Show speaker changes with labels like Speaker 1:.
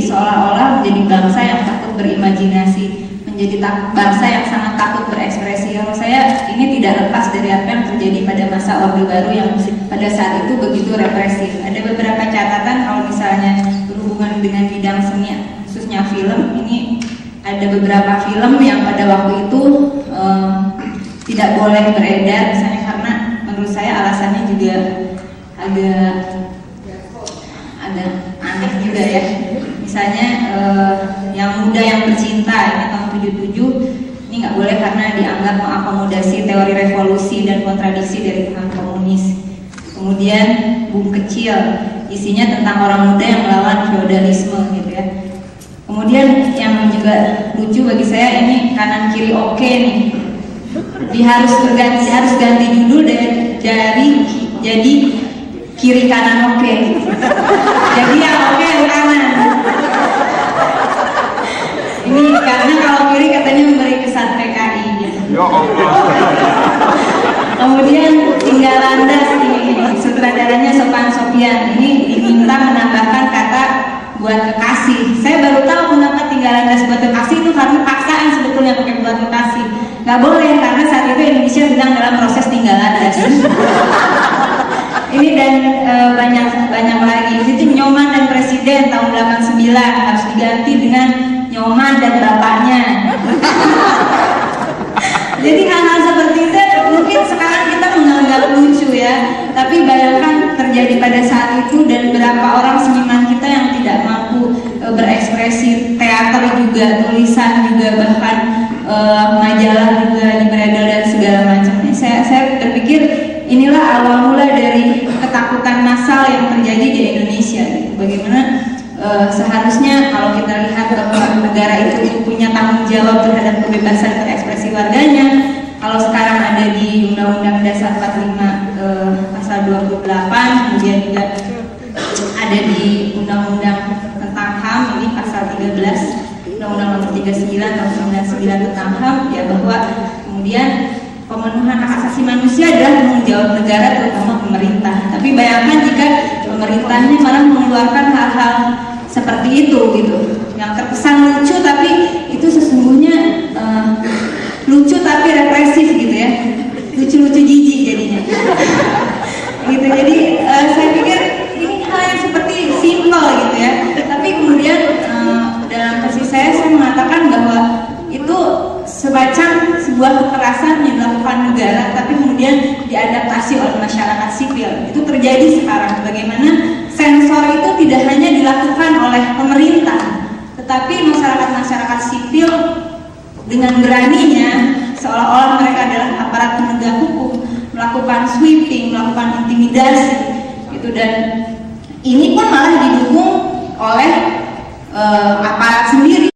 Speaker 1: seolah-olah menjadi bangsa yang takut berimajinasi, menjadi bangsa yang sangat takut berekspresi. Menurut saya ini tidak lepas dari apa yang terjadi pada masa Orde Baru yang pada saat itu begitu represif. Ada beberapa catatan kalau misalnya berhubungan dengan bidang seni, khususnya film. Ini ada beberapa film yang pada waktu itu tidak boleh beredar, misalnya karena menurut saya alasannya juga agak aneh juga ya. Misalnya yang muda yang bercinta ini tahun 77 ini nggak boleh karena dianggap mengakomodasi teori revolusi dan kontradiksi dari paham komunis. Kemudian Bum Kecil isinya tentang orang muda yang melawan feodalisme gitu ya. Kemudian yang juga lucu bagi saya ini Kanan Kiri Oke nih. Harus ganti judul dari jadi Kiri Kanan Oke. Jadi yang oke yang kanan. Ini karena kalau kiri katanya memberi kesan PKI gitu. Ya Allah. Kemudian Tinggal Landas ini sutradaranya Sofan Sopyan ini diminta menambahkan kata buat kekasih. Saya baru tahu kenapa Tinggal Landas buat kekasih itu karena paksaan sebetulnya pakai buat kekasih. Nggak boleh karena saat itu Indonesia sedang dalam proses tinggal landas. Ini dan banyak lagi. Di situ Nyoman dan Presiden tahun 89 harus diganti dengan Nyoman dan bapaknya. Jadi hal-hal seperti itu mungkin sekarang kita menganggap lucu ya, tapi bayangkan terjadi pada saat itu dan berapa orang seniman kita yang tidak mampu berekspresi, teater juga, tulisan juga, bahkan majalah juga dibredel dan segala macamnya. Saya berpikir inilah awal mula dari ketakutan massal yang terjadi di Indonesia. Bagaimana seharusnya kalau kita lihat bahwa negara itu punya tanggung jawab terhadap kebebasan berekspresi warganya. Kalau sekarang ada di Undang-Undang Dasar 45 pasal 28, kemudian juga ada di Undang-Undang tentang HAM ini pasal 13, Undang-Undang Nomor 39 tahun 99 tentang HAM ya, bahwa kemudian pemenuhan hak asasi manusia adalah tanggung jawab negara terutama pemerintah. Tapi bayangkan jika pemerintahnya malah mengeluarkan hal-hal seperti itu gitu, yang terkesan lucu tapi itu sesungguhnya lucu tapi represif gitu ya, lucu-lucu jijik jadinya. Gitu. Jadi saya pikir ini hal yang seperti simpel gitu ya, tapi kemudian dalam versi saya mengatakan bahwa itu semacam sebuah kekerasan yang dilakukan negara tapi kemudian diadaptasi oleh masyarakat sipil. Itu terjadi sekarang. Bagaimana sensor itu tidak hanya dilakukan oleh pemerintah, tetapi masyarakat sipil dengan beraninya seolah-olah mereka adalah aparat penegak hukum melakukan sweeping, melakukan intimidasi gitu, dan ini pun malah didukung oleh aparat sendiri.